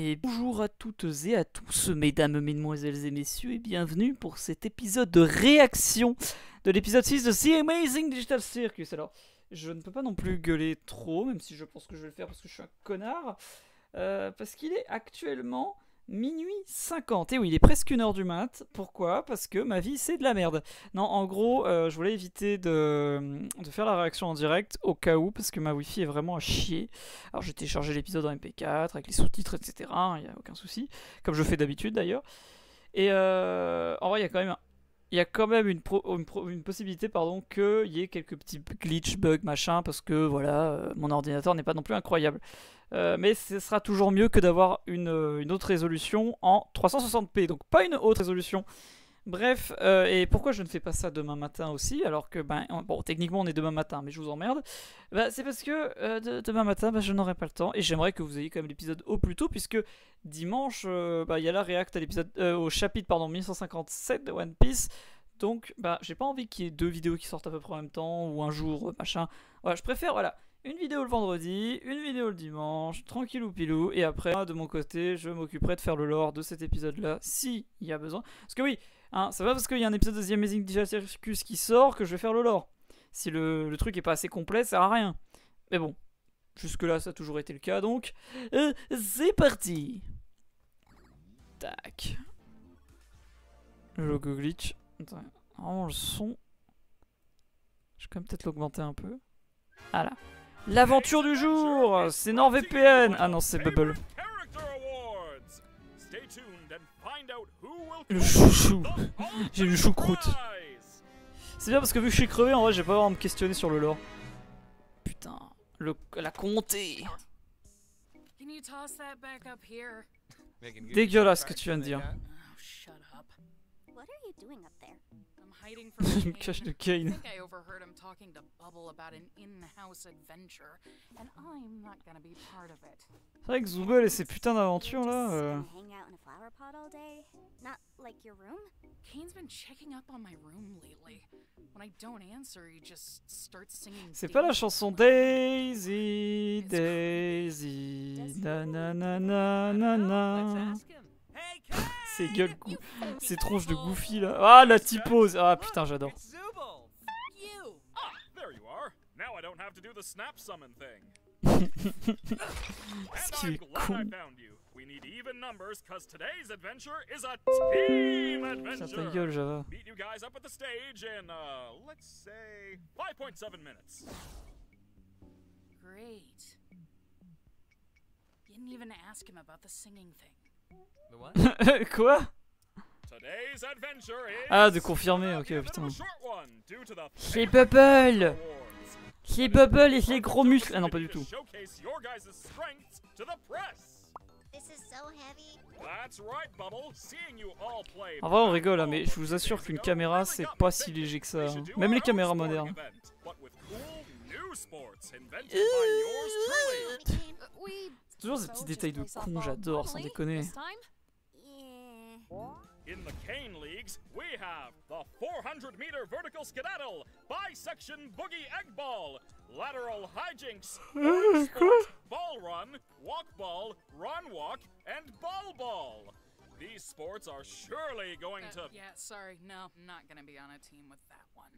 Et bonjour à toutes et à tous, mesdames, mesdemoiselles et messieurs, et bienvenue pour cet épisode de réaction de l'épisode 6 de The Amazing Digital Circus. Alors, je ne peux pas non plus gueuler trop, même si je pense que je vais le faire parce que je suis un connard, parce qu'il est actuellement minuit 50. Et oui, il est presque 1h du mat. Pourquoi? Parce que ma vie, c'est de la merde. Non, en gros, je voulais éviter de faire la réaction en direct au cas où, parce que ma wifi est vraiment à chier. Alors j'ai téléchargé l'épisode en MP4 avec les sous-titres, etc. Il n'y a aucun souci, comme je fais d'habitude d'ailleurs. Et en vrai, il y a quand même une possibilité qu'il y ait quelques petits glitch, bugs, machin, parce que voilà, mon ordinateur n'est pas non plus incroyable. Mais ce sera toujours mieux que d'avoir une autre résolution en 360p, donc pas une haute résolution. Bref, et pourquoi je ne fais pas ça demain matin aussi, alors que, bon, techniquement on est demain matin, mais je vous emmerde. C'est parce que demain matin, je n'aurai pas le temps, et j'aimerais que vous ayez quand même l'épisode au plus tôt, puisque dimanche, il y a la react à l'épisode, au chapitre 1157 de One Piece. Donc, j'ai pas envie qu'il y ait deux vidéos qui sortent à peu près en même temps, ou un jour, machin. Voilà, je préfère, voilà, une vidéo le vendredi, une vidéo le dimanche, tranquillou pilou, et après, de mon côté, je m'occuperai de faire le lore de cet épisode-là, s'il y a besoin. Parce que oui, hein, c'est pas parce qu'il y a un épisode de The Amazing Digital Circus qui sort que je vais faire le lore. Si le truc est pas assez complet, ça sert à rien. Mais bon, jusque-là, ça a toujours été le cas, donc c'est parti. Tac. Le logo glitch. Attends, vraiment le son. Je vais quand même peut-être l'augmenter un peu. Voilà. L'aventure du jour, c'est NordVPN. Ah non, c'est Bubble. Le chouchou. J'ai du choucroute. C'est bien parce que vu que je suis crevé, en vrai, j'ai pas vraiment à me questionner sur le lore. Putain, la comté. Dégueulasse ce que tu viens de dire. Je me cache de Kane. C'est vrai que Zooble et ses putains d'aventures là. C'est pas la chanson Daisy, Daisy, nanana. Ces gueules, ces tronches de Goofy là. Ah la typose. Ah putain j'adore. Ce qui est con. Tiens ta gueule Java. Quoi? Ah, de confirmer, ok, putain. C'est Bubble! C'est Bubble et c'est gros muscles! Ah non, pas du tout. En vrai, on rigole, hein, mais je vous assure qu'une caméra, c'est pas si léger que ça. Hein. Même les caméras modernes. Toujours ces petits détails de con, j'adore, sans déconner. In the Cane Leagues, we have the 400-meter vertical skedaddle, bisection boogie egg ball, lateral hijinks, ball run, walk ball, run walk, and ball ball. These sports are surely going to... Yeah, sorry, no, I'm not gonna be on a team with that one.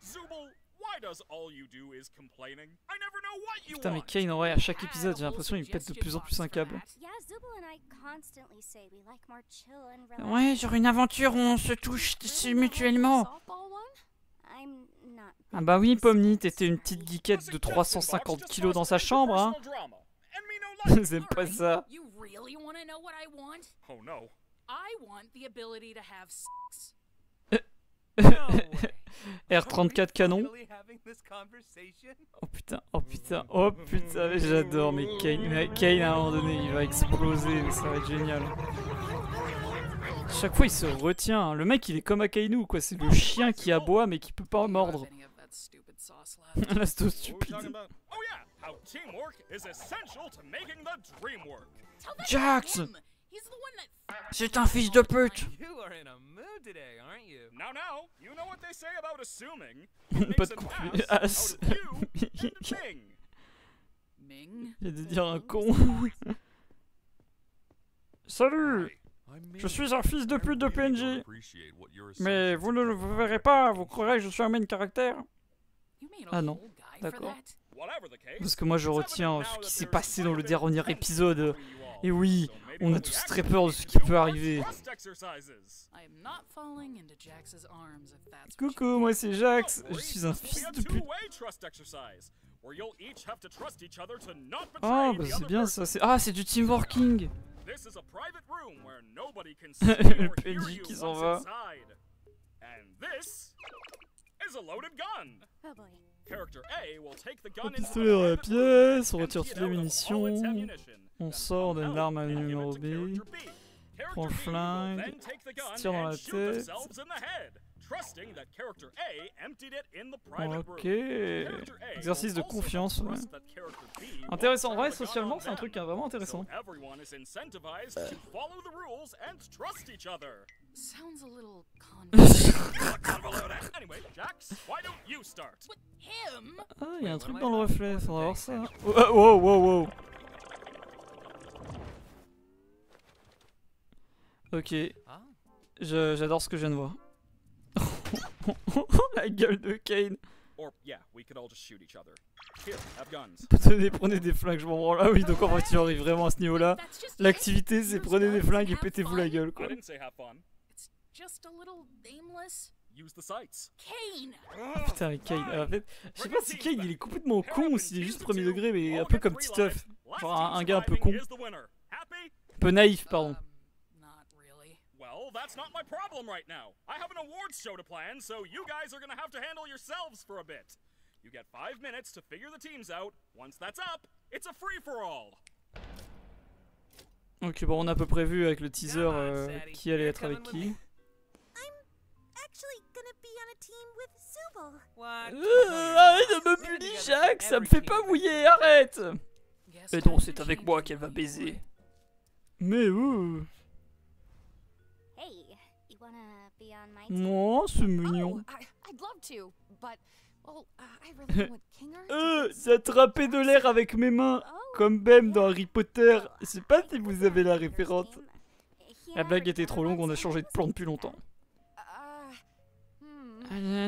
Zooble, why does all you do is complaining? I never know what you Putain mais want. Kane en vrai à chaque épisode j'ai l'impression qu'il pète de plus en plus un câble. Ouais genre une aventure où on se touche mutuellement. Ah bah oui Pomni, t'étais une petite geekette de 350 kilos dans sa chambre hein. J'aime pas ça. Oh no. R34 canon. Oh putain, oh putain, oh putain, j'adore mais Kane à un moment donné il va exploser, mais ça va être génial. Chaque fois il se retient, hein. Le mec il est comme Akainu quoi, c'est le chien qui aboie mais qui peut pas mordre. L'asto stupide. Jax! C'est un fils de pute! Pas de conflit. As. J'ai de dire un con. Salut! Je suis un fils de pute de PNJ. Mais vous ne le verrez pas, vous croirez que je suis un main caractère? Ah non, d'accord. Parce que moi je retiens ce qui s'est passé dans le dernier épisode. Et oui, on a tous très peur de ce qui peut arriver. Coucou, moi c'est Jax, je suis un fils de pute. Ah bah c'est bien ça, ah c'est du teamworking. Le PNJ qui s'en va. Un pistolet dans la pièce, on retire toutes les munitions. On sort d'une arme à numéro B. Prend le flingue, se tire dans la tête. Ok. Exercice de confiance. Ouais. Intéressant. En vrai, socialement, c'est un truc vraiment intéressant. Ah, il y a un truc dans le reflet, faudra voir ça. Wow, wow, wow. Ok. J'adore ce que je viens de voir. La gueule de Kane. Prenez des flingues, je m'en branle. Ah oui, donc en fait, il arrive vraiment à ce niveau-là. L'activité, c'est prenez des flingues et pétez-vous la gueule, quoi. Oh, putain, Kane. En fait, je sais pas si Kane il est complètement con ou s'il est juste premier degré, mais un peu comme Titeuf. Genre un gars un peu con. Un peu naïf, pardon. Well, that's not my problem right now. I have an awards show to plan, so you guys are gonna have to handle yourselves for a bit. You get 5 minutes to figure the teams out. Once that's up, it's a free-for-all. Ok, bon, on a à peu près vu avec le teaser qui allait être avec qui. Arrête de me punir, Jax, ça me fait pas mouiller, arrête. Et non, c'est avec moi qu'elle va baiser. Mais où? Oh, c'est mignon. J'attrapais de l'air avec mes mains, comme Bem dans Harry Potter. Je sais pas si vous avez la référence. La blague était trop longue, on a changé de plan depuis longtemps.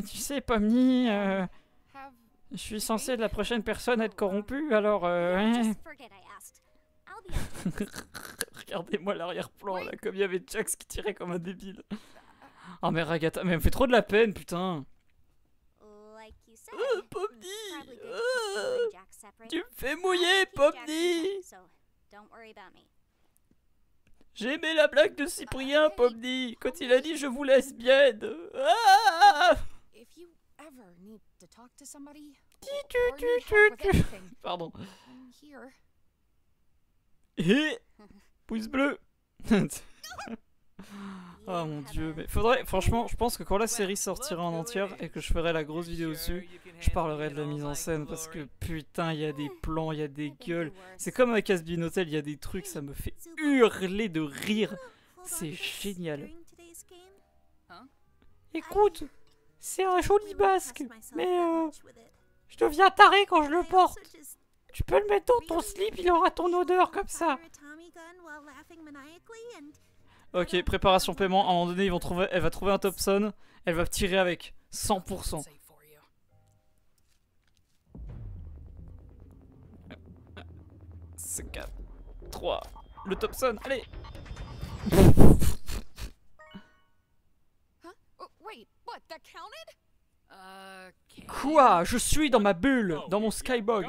Tu sais, Pomni, je suis censé être la prochaine personne à être corrompue, alors Regardez-moi l'arrière-plan là, comme il y avait Jax qui tirait comme un débile. Oh mais Ragatha, mais elle me fait trop de la peine, putain. Pomni, tu me fais mouiller, Pomni. J'ai aimé la blague de Cyprien, Pomni, quand il a dit je vous laisse bien. Pardon. Et pouce bleu. Oh mon dieu, mais faudrait, franchement, je pense que quand la série sortira en entière et que je ferai la grosse vidéo dessus, je parlerai de la mise en scène parce que putain, il y a des plans, il y a des gueules. C'est comme avec Asbin Hotel, il y a des trucs, ça me fait hurler de rire. C'est génial. Écoute, c'est un joli basque, mais je deviens taré quand je le porte. Tu peux le mettre dans ton slip, il aura ton odeur comme ça. Ok, préparation paiement, à un moment donné, elle va trouver un Thompson, elle va tirer avec 100%. 4, 3, le Thompson, allez. Quoi? Je suis dans ma bulle, dans mon skybog.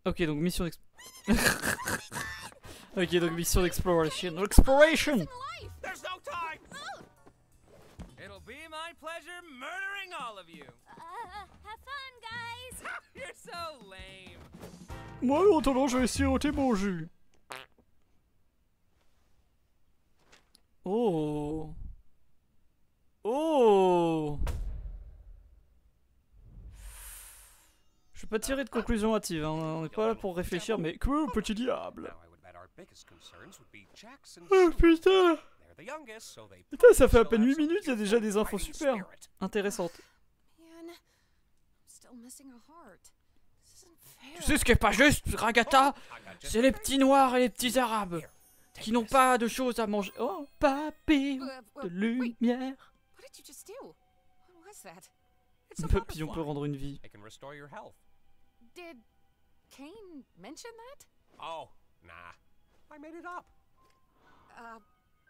Ok, donc mission Ok, donc mission d'exploration. Exploration. It'll be my pleasure murdering all of you. Have fun, guys. You're so lame. Moi, en attendant, je vais siroter mon jus. Oh. Oh. Je vais pas tirer de conclusion hâtive, hein. On n'est pas là pour réfléchir, mais quoi, petit diable. Oh putain. Putain, ça fait à peine 8 minutes, il y a déjà des infos super Tu sais ce qui est pas juste, Ragata? C'est les petits noirs et les petits arabes qui n'ont pas de choses à manger. Oh, papillon de lumière. What did you just do? What was that? It's a Un papillon peut butterfly. rendre une vie. It can restore your health. Did Kane mention that? Oh, nah. I made it up.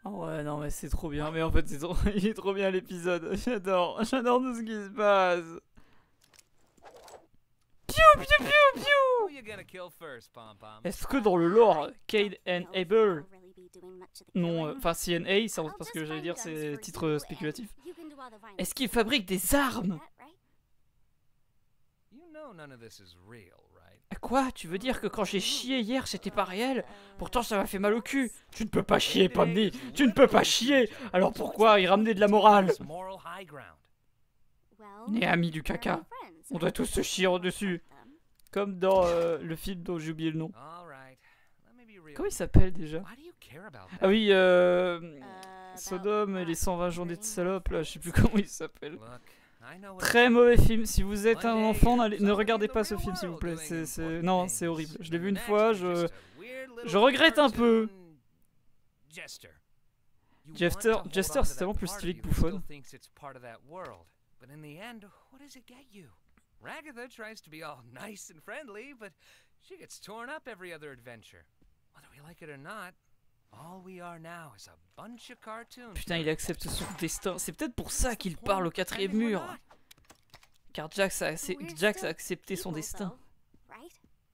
Oh ouais, non mais c'est trop bien. Mais en fait, c'est trop... il est trop bien l'épisode. J'adore tout ce qui se passe. Piou, piou, piou, piou. Who you gonna kill first, Pom-Pom? Est-ce que dans le lore, Cade and Abel... Non, enfin CNA, c'est parce que j'allais dire c'est titre spéculatif. Est-ce qu'ils fabriquent des armes? You know none of this is real, right? Quoi? Tu veux dire que quand j'ai chié hier, c'était pas réel? Pourtant ça m'a fait mal au cul. Tu ne peux pas chier, Pomni. Tu ne peux pas chier. Alors pourquoi y ramener de la morale? It's moral high ground. Né ami du caca. On doit tous se chier au-dessus. Comme dans le film dont j'ai oublié le nom. All right. Let me be real. Comment il s'appelle déjà? Why do you care about that? Ah oui, Sodome et les 120 journées de salope, là, je sais plus comment il s'appelle. Look, I know what Très mauvais film. Si vous êtes un enfant, ne regardez pas ce film, s'il vous plaît. Non, c'est horrible. Je l'ai vu une fois, je regrette un peu. Jester, Jester, c'est tellement plus stylé que Bouffon. But in the end, what does it get you? Ragatha tries to be all nice and friendly, but she gets torn up every other adventure. Whether we like it or not, all we are now is a bunch of cartoons. Putain, il accepte son destin. C'est peut-être pour ça qu'il parle au quatrième mur. Car Jax a accepté son destin.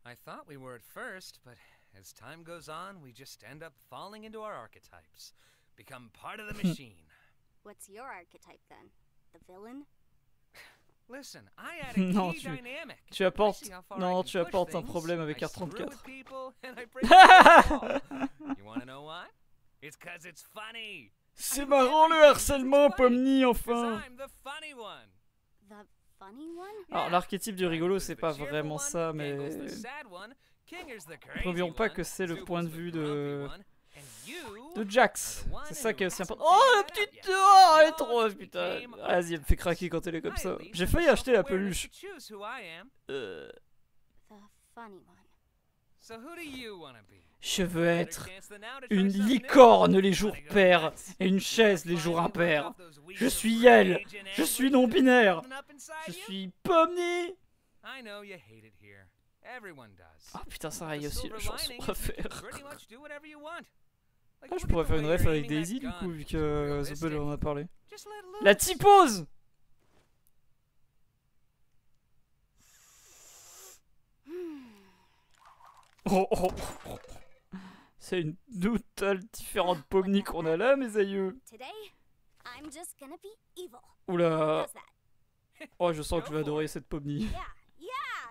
I thought we were at first, but as time goes on, we just end up falling into our archetypes, become part of the machine. What's your archetype then? The villain? Listen, I add a Non, key dynamic. tu apportes, I see how far I non, can tu push apportes un things. problème avec I screw R34. with people and I break the wall. You wanna know why? It's 'cause it's funny. C'est marrant le harcèlement, Pomni, 'Cause enfin. I'm the funny one. The funny one? Alors l'archétype du rigolo, c'est Who's the pas cheerful vraiment one, ça, mais Gangle's the sad one, Kinger's the crazy n'oublions pas one, que c'est le Zuko's point de the vue grumpy de one, and you Jax. are the one C'est ça who qui est aussi hasn't important. Oh la figured it petite, out yet. oh elle est Yours trop, putain. became Vas-y, elle me fait craquer quand elle est comme I, ça. at least, J'ai have failli the acheter la self-awareness peluche. to choose who I am. Euh, The funny one. So who do you wanna be? je veux Better être chance than now to try une something new. licorne les jours Wanna go pairs nuts? et une chaise les Finally jours work impairs. off those weeds Je of suis elle. rage and Je suis anguish non that's binaire. building up inside Je you. suis Pomni. I know you hate it here. Everyone does. Ah putain, ça The il y a aussi la silver chanson lining à is you can faire. pretty much do whatever you want. Like, Ah, je look pourrais at the faire une way ref you're avec aiming Daisy that du coup, gun. vu It's que realistic. Zobel en a parlé. Just let La loose. typose. Oh, oh, oh. C'est une totale différente Pomni qu'on a là, mes aïeux. Today, I'm just gonna be evil. Oula. How's that? Oh, je sens que je vais adorer cette Pomni. Yeah,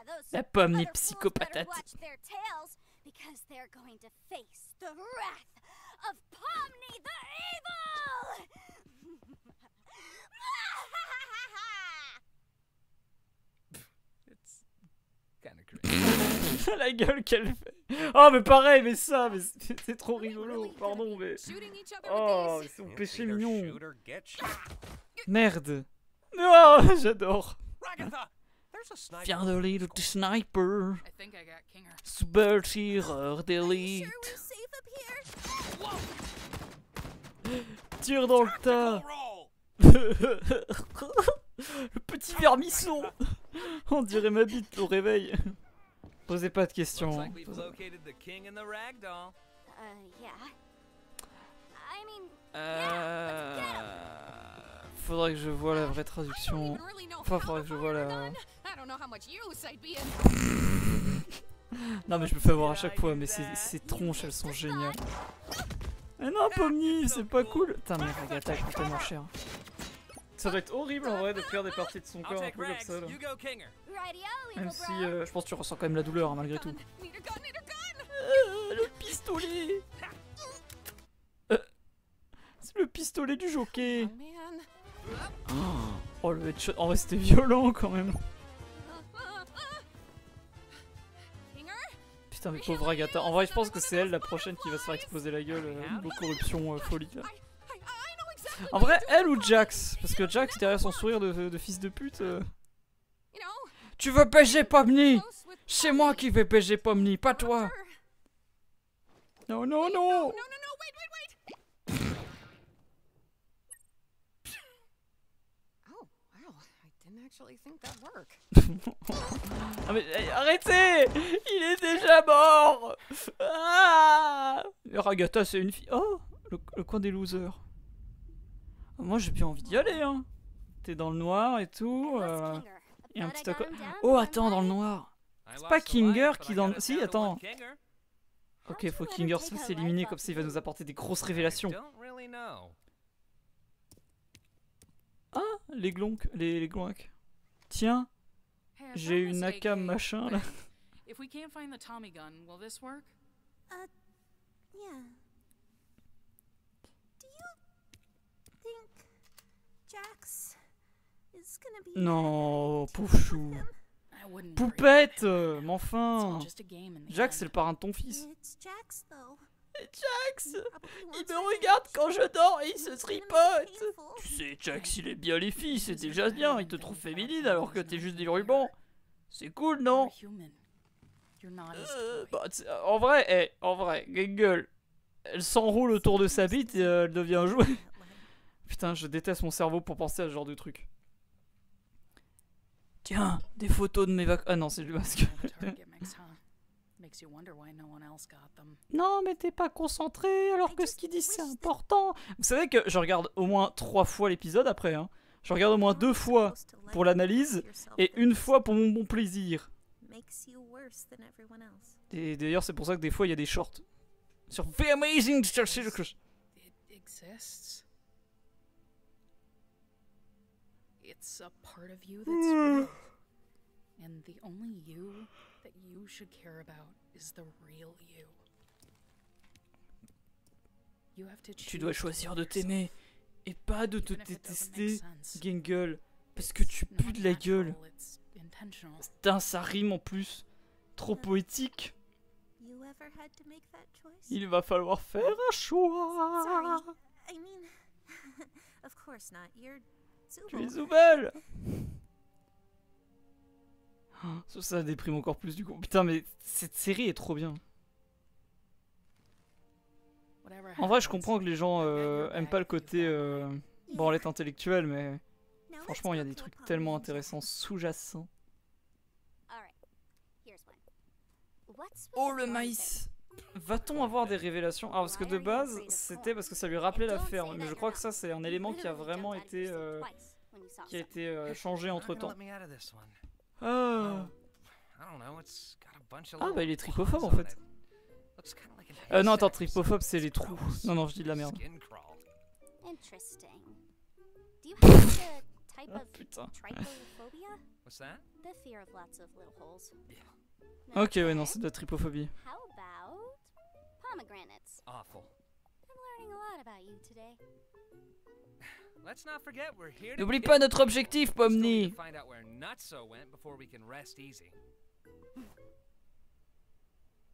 those La Pomni other fools better psychopatate. watch their tails because they're going to face the wrath of Pomni the Evil! It's kind of crazy. La gueule qu'elle fait. Oh, mais pareil, mais ça, mais c'est trop rigolo. Pardon, mais. Shooting each other Oh, with these? c'est mon péché mignon. Shooter, get shot. Merde. Oh, j'adore. Ragatha, there's a sniper. Viens de l'île du sniper. I think I got Kinger. Super tireur Are you d'élite. sure we're safe up here? Tire dans le tas. Roll. Le petit vermisson. On dirait ma bite au réveil. Posez pas de Looks questions. like we've located the king and the ragdoll. Yeah. I mean, Faudrait que je vois la vraie traduction. Enfin, faudrait que je vois la. I don't know how much use I'd be in. Non, mais je me fais avoir à chaque fois, mais ces tronches, elles sont géniales. Mais non, Pomni, c'est pas cool. Putain, mais Ragata coûte tellement cher. Ça doit être horrible en vrai de faire des parties de son I'll corps un take peu comme Rags. ça là. You go Kinger. rightio, Même evil si bro. je pense que tu ressens quand même la douleur hein, malgré tout. Need a gun, need a gun! Le pistolet. C'est le pistolet du jockey. Oh, man. Oh le headshot, en vrai c'était violent quand même. Kinger? Putain mais pauvre Agatha. En vrai je pense que c'est elle la prochaine qui va se faire exploser la gueule. Niveau corruption folie là. I know exactly En vrai elle ou Jax? Parce que Jax derrière son sourire de fils de pute. You know, Tu veux pêcher Pomni? close with C'est moi qui vais baiser Pomni, pas toi. Non, non, non. No, wait. Oh, wow. I didn't actually think that'd work. Ah mais arrêtez. Il est déjà mort. Ah, Ragata, c'est une fille. Oh, le coin des losers. Moi, j'ai bien envie d'y aller, hein. T'es dans le noir et tout. Et un petit aqua. Oh, attends, dans le noir. C'est pas Kinger qui dans le... Si, attends. Ok, faut que Kinger se fasse éliminer, comme ça il va nous apporter des grosses révélations. Ah, les glonks, les gloinks. Tiens, Hey, I j'ai found une this AK AK, machin là. but If we can't find the Tommy gun, will this work? Yeah. Do you think Jax is gonna be Non, pauvre chou. I wouldn't. worry about Poupette, him. mais It's enfin. all just a game in the Jack, end. c'est le parrain de ton fils. It's Jax though. Jax, Probably il wants me revenge. regarde quand je dors et il se It's gonna be tripote. painful. Tu sais, Jax, il aime bien les filles, c'est déjà bien. Il te trouve féminine alors que t'es juste des rubans. C'est cool, You're non? a human. You're not his toy. Bah, en vrai, Gangle, elle s'enroule autour de sa bite et elle devient un jouet. Putain, je déteste mon cerveau pour penser à ce genre de truc. Tiens, des photos de mes vacances. Ah non, c'est du masque. Kind of a target mix, huh? Makes you wonder why no one else got them. Non, mais t'es pas concentré alors que ce qu'ils disent c'est important. Vous savez que je regarde au moins 3 fois l'épisode après, hein. Je regarde au moins 2 fois pour l'analyse et une fois pour mon bon plaisir. Makes you worse than everyone else. Et d'ailleurs, c'est pour ça que des fois il y a des shorts sur The Amazing Circus. It exists. It's a part of you that's real. And the only you that you should care about is the real you. You have to Tu dois choose to choisir love de yourself, t'aimer et pas de te even if it doesn't make détester, sense. Gangle, parce que tu It's pues not de la gueule. natural, it's intentional. Putain, ça rime en plus. Trop poétique. You ever had to make that choice? Il va falloir faire un choix. Sorry. I mean, of course not. You're Tu es Zubul. Zoubel. Ça déprime encore plus du coup. Putain, mais cette série est trop bien. Whatever En vrai, je happens, comprends que les gens I got your aiment back pas le if you côté found branlette intellectuelle, mais Now let's franchement, il y a go des to a trucs pub tellement and intéressants sous-jacents. Alright, here's one. What's with Oh, the le boy maïs! Va-t-on avoir des révélations? Ah, parce que de base, c'était parce que ça lui rappelait la ferme. Mais je crois que ça, c'est un élément qui a vraiment été, changé entre temps. Ah, Ah bah il est tripophobe en fait. Non, attends, tripophobe, c'est les trous. Non, non, je dis de la merde. Interesting. Do you have the type Ah, of putain. trypophobia? What's that? The fear of lots of little holes. Ok, ouais, non, c'est de la tripophobie. How about pomegranates? Awful. I'm learning a lot about you today. Let's not forget we're here to N'oublie kill. pas notre objectif, Still need Pomni! to find out where Nutso went before we can rest easy.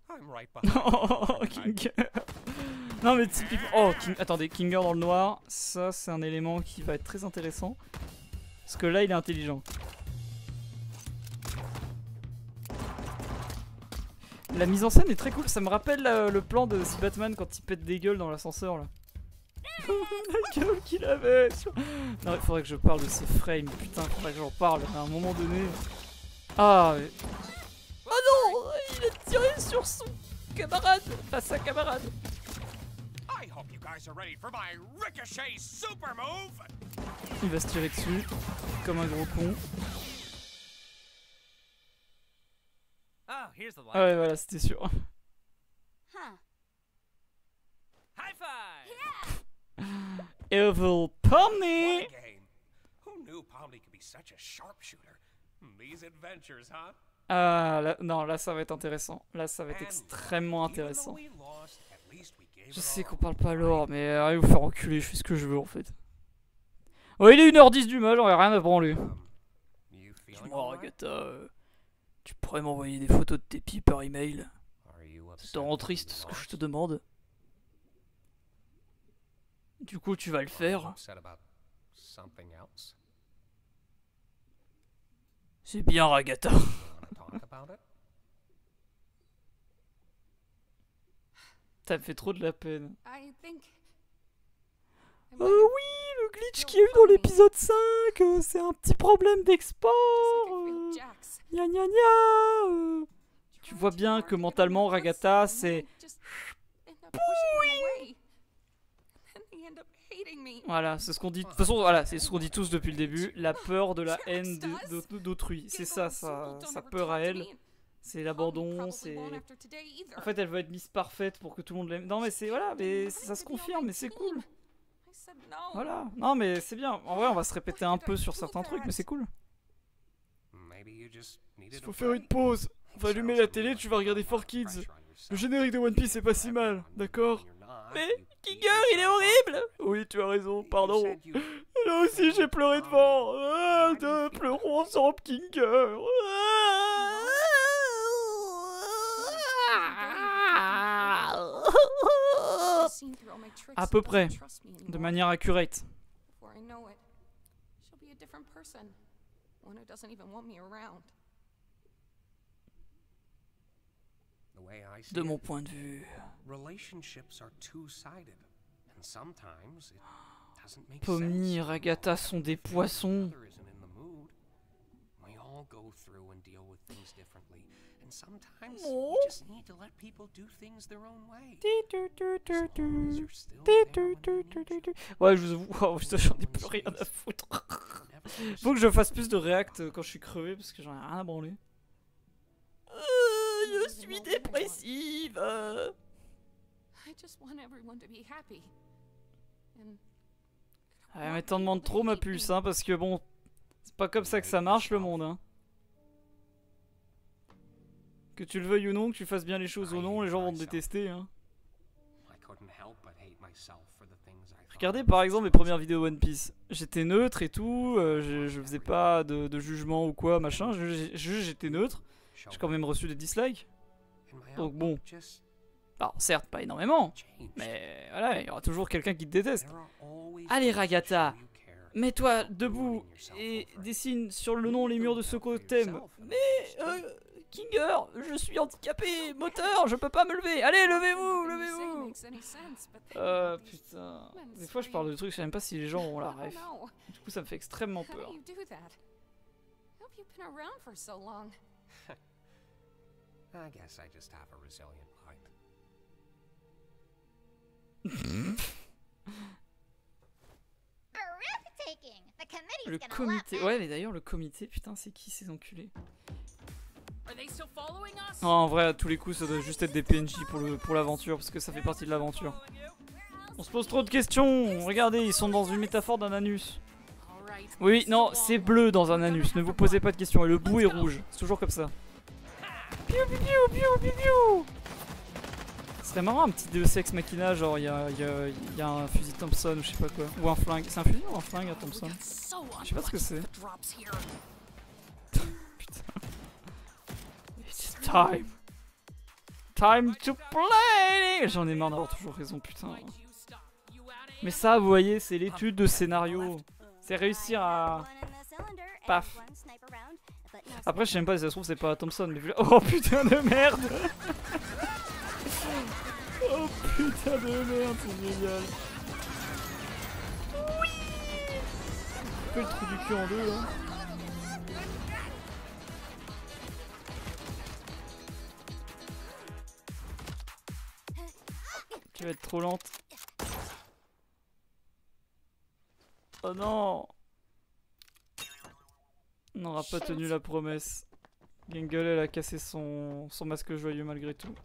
I'm right behind you. Oh, Kinger! Non, mais typiquement. Oh, attendez, Kinger dans le noir, ça, c'est un élément qui va être très intéressant. Parce que là, il est intelligent. La mise en scène est très cool, ça me rappelle le plan de The Batman quand il pète des gueules dans l'ascenseur là. La gueule qu'il avait sur... Non, il faudrait que je parle de ces frames, putain, faudrait que j'en parle à un moment donné. Ah, mais... Oh non, il a tiré sur son camarade, enfin sa camarade. I hope you guys are ready for my ricochet super move. Il va se tirer dessus, comme un gros con. Oh, here's the one. Ah ouais, voilà, c'était sûr. Huh. High five! Evil Pomni! What a game. Who knew Pomni could be such a sharpshooter? These adventures, huh? Ah, là, non, là ça va être intéressant. Là ça va être And extrêmement even though intéressant. we lost, at least we gave Je it sais our qu'on parle pas all. lore, mais allez vous faire enculer, je fais ce que je veux en fait. Oh, il est 1h10 du match, j'en ai rien à branler. You feeling Dis-moi, all right? Agatha, tu pourrais m'envoyer des photos de tes pieds par email? Are you Ça upset te rend that we triste ce que je te lost? demande? Du coup, tu vas le Are you faire. upset about something else? C'est bien, Agatha. You wanna talk about it? Ça me fait trop de la peine. I think. I Oui, might have le glitch qu'il y a eu dans l'épisode 5, c'est un petit problème d'export. just like I failed Jax. Gna gna gna. Tu vois bien que mentalement, Ragata, c'est... Voilà, c'est ce qu'on dit. De toute façon, voilà, c'est ce qu'on dit tous depuis le début. La peur de la haine d'autrui. C'est ça, sa peur à elle. C'est l'abandon, c'est... En fait, elle veut être Miss Parfaite pour que tout le monde l'aime. Non, mais c'est... Voilà, mais ça se confirme, mais c'est cool. Voilà. Non, mais c'est bien. En vrai, on va se répéter un peu sur certains trucs, mais c'est cool. Il faut faire une pause. On va allumer la télé, tu vas regarder 4Kids. Le générique de One Piece, c'est pas si mal, d'accord? Mais Kinger, il est horrible! Oui, tu as raison, pardon. Là aussi, j'ai pleuré devant. Pleurons ensemble, Kinger. À peu près, de manière accurate. De mon point de vue. Pomni et Ragata sont des poissons. Oh. Ouais, je vous avoue, oh, j'en ai plus rien à foutre. Faut que je fasse plus de react quand je suis crevé parce que j'en ai rien à branler. Je suis dépressive. Ouais, mais t'en demandes trop ma puce, hein, parce que bon, c'est pas comme ça que ça marche le monde, hein. Que tu le veuilles ou non, que tu fasses bien les choses ou non, les gens vont te détester, hein. Regardez par exemple mes premières vidéos One Piece. J'étais neutre et tout, je faisais pas de jugement ou quoi, machin, j'étais neutre. J'ai quand même reçu des dislikes. Donc bon. Alors certes, pas énormément, mais voilà, il y aura toujours quelqu'un qui te déteste. Allez Ragata, mets-toi debout et dessine sur le nom les murs de ceux que t'aimes. Mais Kinger, je suis handicapé, moteur, je peux pas me lever. Allez, levez-vous, levez-vous. Putain. Des fois je parle de trucs, je sais même pas si les gens ont la ref. Du coup ça me fait extrêmement peur. I guess I just have a resilient mind. Le comité, ouais mais d'ailleurs le comité, putain c'est qui ces enculés? Non, en vrai à tous les coups ça doit juste être des PNJ pour l'aventure parce que ça fait partie de l'aventure. On se pose trop de questions, regardez ils sont dans une métaphore d'un anus. Oui non c'est bleu dans un anus, ne vous posez pas de questions et le bout est rouge, c'est toujours comme ça. Piou piou piou piou piou. Ce serait marrant un petit Deus Ex Machina, genre il y a un fusil Thompson ou je sais pas quoi. Ou un flingue. C'est un fusil ou un flingue à Thompson? Je sais pas ce que c'est. Putain. It's time. Time to play. J'en ai marre d'avoir toujours raison, putain. Mais ça, vous voyez, c'est l'étude de scénario. C'est réussir à... Paf. Après, je sais même pas si ça se trouve, c'est pas Thompson, mais vu là... Oh putain de merde. Oh putain de merde, c'est génial. Oui. Fais le trou du cul en deux là. Tu vas être trop lente. Oh non. On n'aura pas tenu la promesse. Gangle elle a cassé son masque joyeux malgré tout.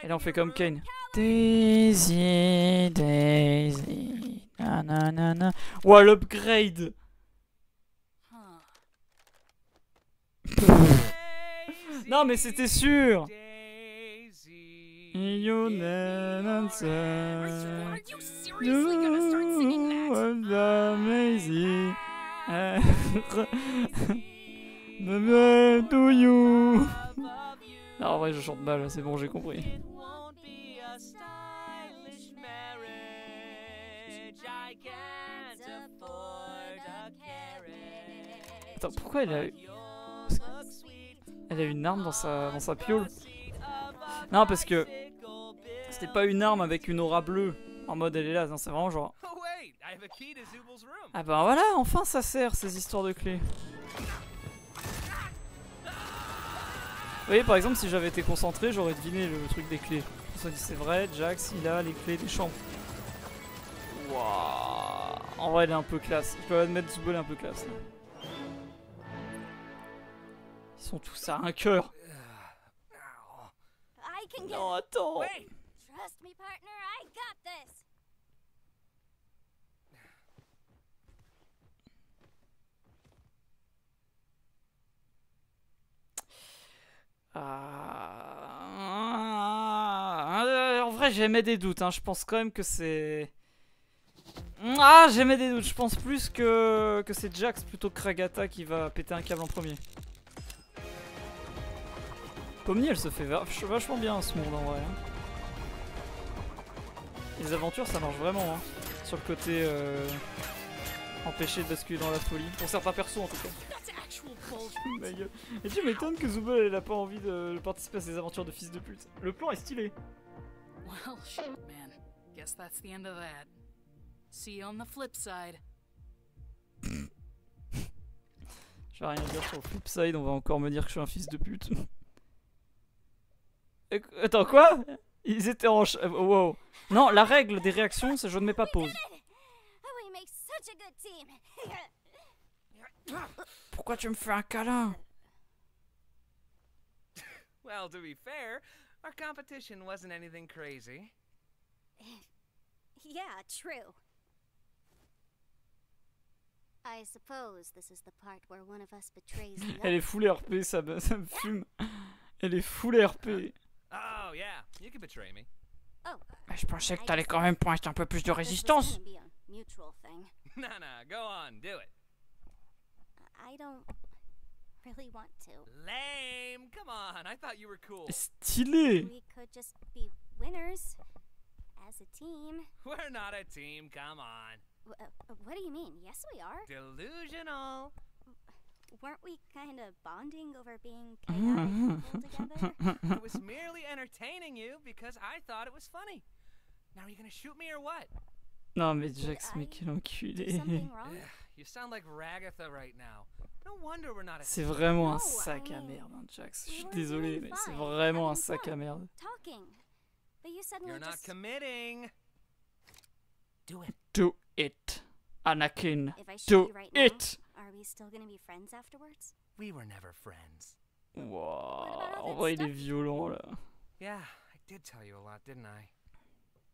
Et là on fait comme Kane. Daisy, Daisy, nanana. Ouah l'upgrade. Non mais c'était sûr. You amazing. Do you? Non, en vrai, je chante mal, c'est bon, j'ai compris. Attends, pourquoi elle a eu... Elle a une arme dans sa piole? Non, parce que c'était pas une arme avec une aura bleue. En mode elle est là, non, c'est vraiment genre. Oh wait, I have a key to Zubal's room. Ah bah voilà, enfin ça sert ces histoires de clés. Vous voyez, par exemple, si j'avais été concentré, j'aurais deviné le truc des clés. On se dit, c'est vrai, Jax, il a les clés des chambres. Waouh. En vrai, elle est un peu classe. Je dois admettre, Zubul est un peu classe. Là. Ils sont tous à un cœur. I can get Non, attends. Wait, Trust me, partner, I got this. En vrai, j'émets des doutes. Hein. Je pense quand même que c'est. Ah, j'émets des doutes. Je pense plus que c'est Jax plutôt que Kragata qui va péter un câble en premier. Pomni, elle se fait vachement bien ce monde en vrai. Hein. Les aventures, ça marche vraiment. Hein. Sur le côté empêcher de basculer dans la folie. Pour certains persos en tout cas. Ma gueule. Et tu m'étonnes que Zubul elle a pas envie de participer à ces aventures de fils de pute. Le plan est stylé. Well, shit, man. Guess that's the end of that. See you on the flip side. J'ai rien à dire sur le flip side, on va encore me dire que je suis un fils de pute. Attends, quoi? Ils étaient en... Wow. Non, la règle des réactions, c'est je ne mets pas pause. We make such a good team. Pourquoi tu me fais un câlin? well, to be fair, our competition wasn't anything crazy. Yeah, true. I suppose this is the part where one of us betrays the Elle other. est full RP, ça me fume. Elle est full RP. Oh yeah, you can betray me. Oh, Mais je pensais que t'allais quand même pointer un peu plus de this was résistance. gonna be a mutual thing. Nah, go on, do it. I don't really want to. Lame. Come on, I thought you were cool. Stylé. We could just be winners as a team. We're not a team, come on. What do you mean? Yes, we are. Delusional. Weren't we kind of bonding over being chaotic people together? I was merely entertaining you because I thought it was funny. Now are you gonna shoot me or what? Non mais Jax, mais quel Do enculé. something wrong? You sound like Ragatha right now. No wonder we're not a C'est team. vraiment un No, sac I à mean, merde, hein, Jax. Je we suis were désolé, doing mais c'est fine, vraiment un having sac à fun, merde. Talking. But you suddenly You're not just... committing. Do it. Do it, Anakin. If I shoot Do you right now, it. are we still gonna be friends afterwards? We were never friends. Wow. about all En that vrai, il est stuff? violent là. Yeah, I did tell you a lot, didn't I?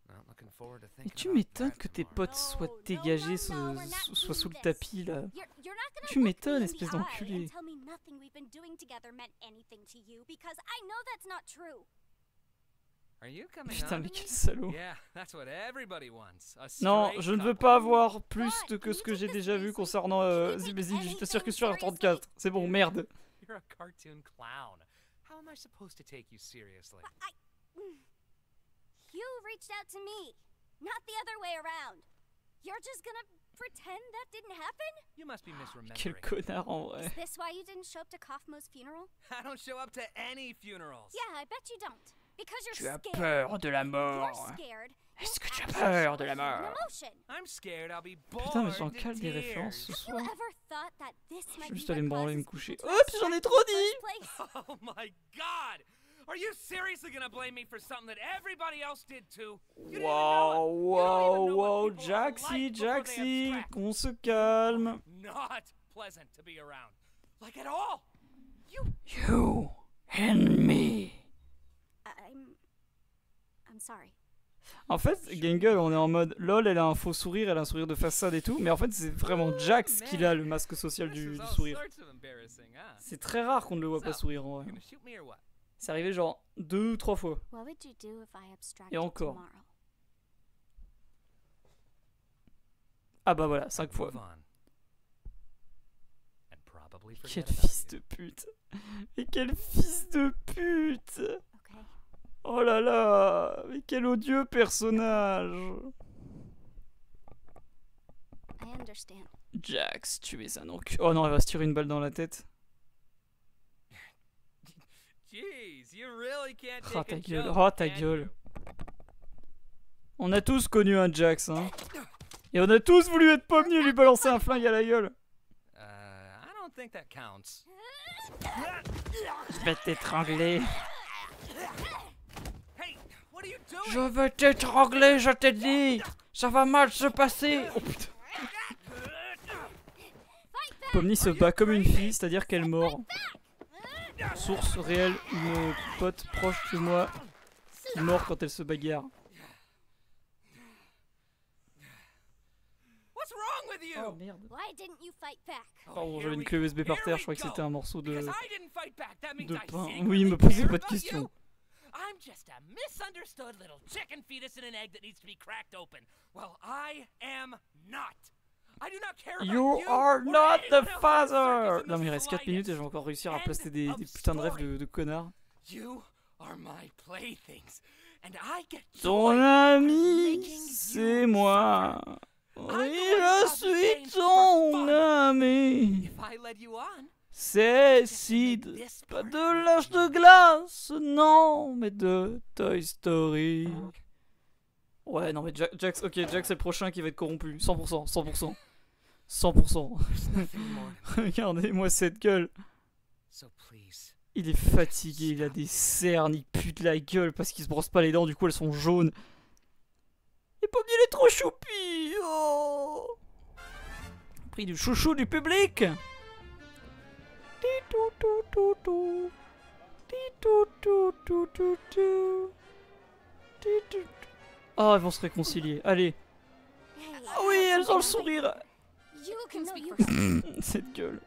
Well, looking forward to Et thinking tu about m'étonnes that que tes tomorrow. potes soient No, dégagés, no, we're not soient sous le doing tapis là. You're not gonna Tu look m'étonnes, me in the espèce eye d'enculé. and tell me nothing we've been doing together meant anything to you because I know that's not true. Are you coming Putain, on mais to quel me? salaud. Yeah, that's what everybody wants. A Non, straight je ne veux couple. pas avoir plus What? que ce que You j'ai took déjà this vu seriously? concernant You take Zibézil Digital anything Circus sur seriously? R34. C'est bon, merde. You're a cartoon clown. How am I supposed to take you seriously? You reached out to me, not the other way around. You're just gonna pretend that didn't happen? You must be Quel misremembering. connard en vrai. Is this why you didn't show up to Kaufmo's funeral? I don't show up to any funerals. Yeah, I bet you don't. Because Tu you're as scared. peur de la You're mort. scared. Est-ce You'll que tu as actually peur show de la us human mort? emotion. I'm scared I'll be bored Putain, mais j'en to cale des tears. références ce Have you soir. ever thought that this Je might vais juste be aller me what branler et me causes coucher. people to Oups, j'en ai abstract trop in the dit. first place? Oh my god! Are you seriously gonna blame me for something that everybody else did too? You didn't even know Wow, it. You don't wow, even know wow, what people are Jaxi, like before they Jaxi, abstract. qu'on se calme. Not pleasant to be around. Like at all. You and me. I'm sorry. En fait, Gangle, on est en mode lol, elle a un faux sourire, elle a un sourire de façade et tout, mais en fait, c'est vraiment Jax qui a le masque social This du is all sourire. sorts of embarrassing, huh? C'est très rare qu'on ne le voit pas So, sourire en You vrai. gonna shoot me or what? C'est arrivé genre 2 ou 3 fois. What would you do if I abstracted Et encore. tomorrow? Ah bah voilà, 5 fois. Move on. And probably forget Quel about fils you. de pute. Et quel fils de pute. Okay. Oh là là, mais quel odieux personnage. I understand. Jax, tu es un enculé. Oh non, elle va se tirer une balle dans la tête. Jeez, you really can't Oh take a ta gueule, joke, oh ta can gueule. you? On a tous connu un Jax, hein. Et on a tous voulu être Pomni et lui balancer un flingue à la gueule. I don't think that counts. Je vais t'étrangler. Hey, what are you doing? Je vais t'étrangler, je t'ai dit. Ça va mal se passer. Oh putain. Pomni se bat comme une fille, c'est-à-dire qu'elle mord. Source réelle, une pote proche de moi qui mord quand elle se bagarre. What's wrong with you? Oh merde. Why didn't you fight back? Pardon, j'avais une clé USB par terre, je crois que c'était un morceau de Because I didn't fight back, that means de I pain. secretly Oui, me posez care pas de about questions. you. I'm just a misunderstood little chicken fetus in an egg that needs to be cracked open. Well, I am not. I do not care about You you are or not anyone the else in the father. circus in Non the mais il reste 4 minutes et je vais slightest. encore réussir à End placer des of putains de rêves story. de connards. You are my playthings, and I get Ton joy ami, making c'est you moi. suffer. Oui, je suis ton ami. If I led you on, C'est Sid. Pas de l'âge de glace, non, mais de Toy Story. Ouais, non mais Jax, ok, Jax c'est le prochain qui va être corrompu. 100%, 100%. 100%. nothing more. Regardez-moi cette gueule. So please, Il est fatigué, il a des cernes, il pue de la gueule parce qu'il se brosse pas les dents, du coup elles sont jaunes. Et Pomni il est trop choupi. Oh. Pris du chouchou du public. Ti-tou-tou-tou-tou. Ti-tou-tou-tou-tou-tou. Ti-tou-tou. Oh, elles vont se réconcilier. Allez. Ah oui, elles ont le sourire. You can speak you for Cette gueule.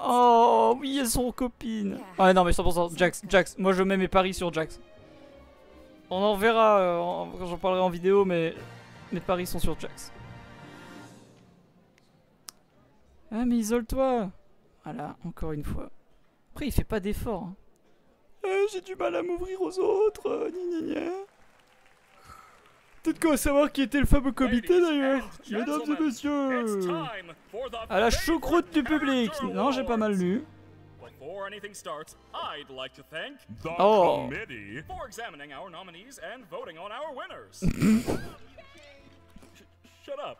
Oh oui, elles sont copines. Ah non mais 100% Jax, moi je mets mes paris sur Jax. On en verra quand j'en parlerai en vidéo, mais mes paris sont sur Jax. Ah mais isole-toi. Voilà, encore une fois. Après il fait pas d'effort. Hein. J'ai du mal à m'ouvrir aux autres. Gna gna gna. Peut-être qu'on va savoir qui était le fameux comité d'ailleurs. Mesdames et messieurs. À la choucroute du public. Non, j'ai pas mal lu. Before anything starts, I'd like to thank the Oh. committee for examining our nominees and voting on our winners. Shut up.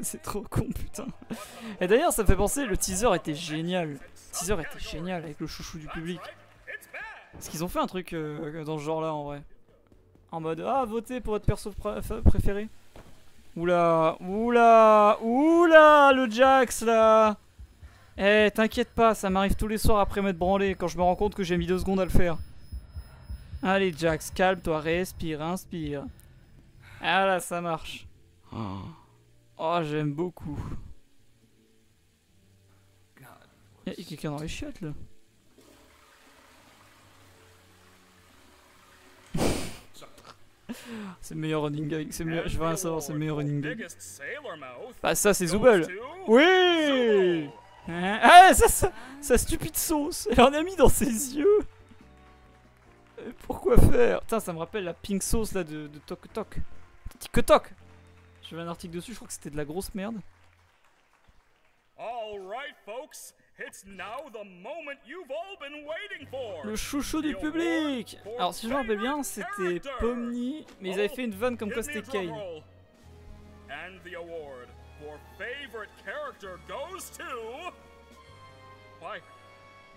C'est trop con, putain. Et d'ailleurs, ça me fait penser, le teaser était génial. Le teaser était génial avec le chouchou du public. It's bad. Est-ce qu'ils ont fait un truc dans ce genre-là en vrai? En mode, ah, votez pour votre perso préféré. Oula, oula, oula, le Jax là. Eh, t'inquiète pas, ça m'arrive tous les soirs après m'être branlé quand je me rends compte que j'ai mis 2 secondes à le faire. Allez Jax, calme-toi, respire, inspire. Ah là, ça marche. Oh, j'aime beaucoup. Y'a quelqu'un dans les chiottes là. C'est le meilleur running gag, c'est je veux rien savoir, c'est le meilleur running gag. Biggest sailor mouth Bah ça c'est goes Zooble. to Oui. Zooble. Ah sa stupide sauce, elle en a mis dans ses yeux. Pourquoi faire? Putain, ça me rappelle la pink sauce là de Tok Tok. Tic Tok. J'ai vu un article dessus, je crois que c'était de la grosse merde. All right, folks. It's now the moment you've all been waiting for. Le chouchou du public. Alors si je me rappelle bien, c'était Pomni, mais ils avaient fait une vanne comme quoi Give me c'était a drum Kane. roll. And the award for favorite character goes to... Why?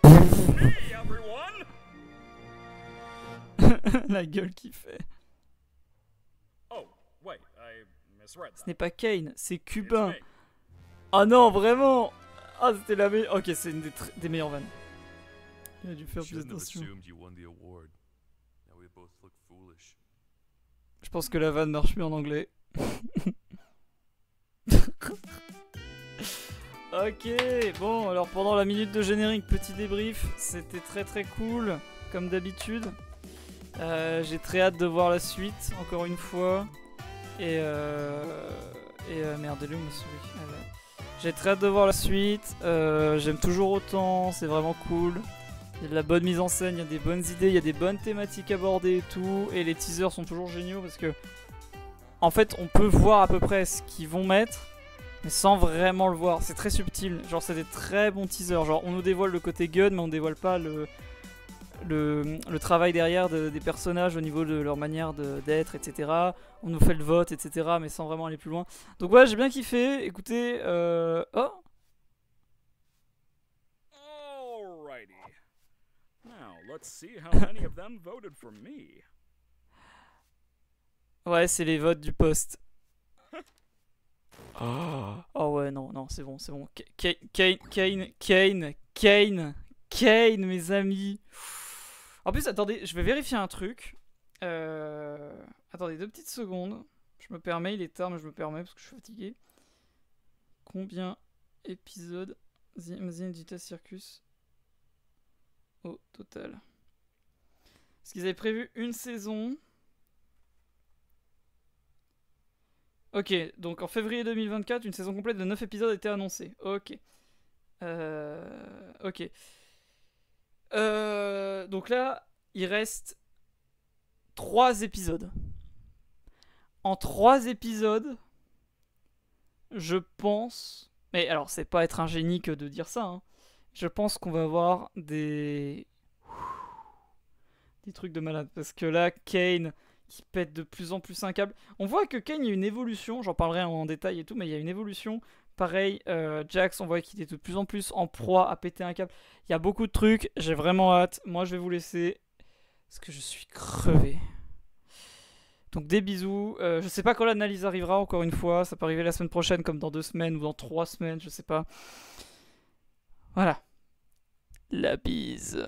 Me, everyone! La gueule qu'il fait. Oh, wait, I misread Ce that. n'est pas Kane, c'est It's Cubain. me. Ah non, vraiment. Ah, c'était la meilleure. Ok, c'est une des meilleures vannes. Il a dû faire plus Shouldn't have attention. assumed you won the award. Now we both look foolish. Je pense que la vanne marche mieux en anglais. Ok, bon, alors pendant la minute de générique, petit débrief. C'était très très cool, comme d'habitude. J'ai très hâte de voir la suite, encore une fois. Et merde, elle est où ma souris? Ah, voilà. J'ai très hâte de voir la suite. J'aime toujours autant, c'est vraiment cool. Il y a de la bonne mise en scène, il y a des bonnes idées, il y a des bonnes thématiques abordées et tout. Et les teasers sont toujours géniaux parce que, en fait, on peut voir à peu près ce qu'ils vont mettre, mais sans vraiment le voir. C'est très subtil. Genre, c'est des très bons teasers. Genre, on nous dévoile le côté gun, mais on dévoile pas le travail derrière des personnages au niveau de leur manière d'être, etc. On nous fait le vote, etc. Mais sans vraiment aller plus loin. Donc ouais, j'ai bien kiffé. Écoutez, oh, Alrighty. Now, let's see how many of them voted for me. ouais, c'est les votes du poste. Oh ouais, non, non, c'est bon, c'est bon. Kane, mes amis. En plus, attendez, je vais vérifier un truc. Attendez 2 petites secondes. Je me permets, il est tard, mais je me permets parce que je suis fatigué. Combien épisodes The Amazing Digital Circus au total? Parce qu'ils avaient prévu une saison. Ok, donc en février 2024, une saison complète de 9 épisodes a été annoncée. Ok. Ok. Donc là, il reste 3 épisodes. En 3 épisodes, je pense... Mais alors, c'est pas être un génie que de dire ça. Hein. Je pense qu'on va avoir des trucs de malade. Parce que là, Kane... qui pète de plus en plus un câble. On voit que Kane, il y a une évolution, j'en parlerai en détail et tout, mais il y a une évolution. Pareil, Jax, on voit qu'il est de plus en plus en proie à péter un câble. Il y a beaucoup de trucs, j'ai vraiment hâte. Moi, je vais vous laisser, parce que je suis crevé. Donc des bisous. Je sais pas quand l'analyse arrivera, encore une fois. Ça peut arriver la semaine prochaine, comme dans 2 semaines, ou dans 3 semaines, je sais pas. Voilà. La bise.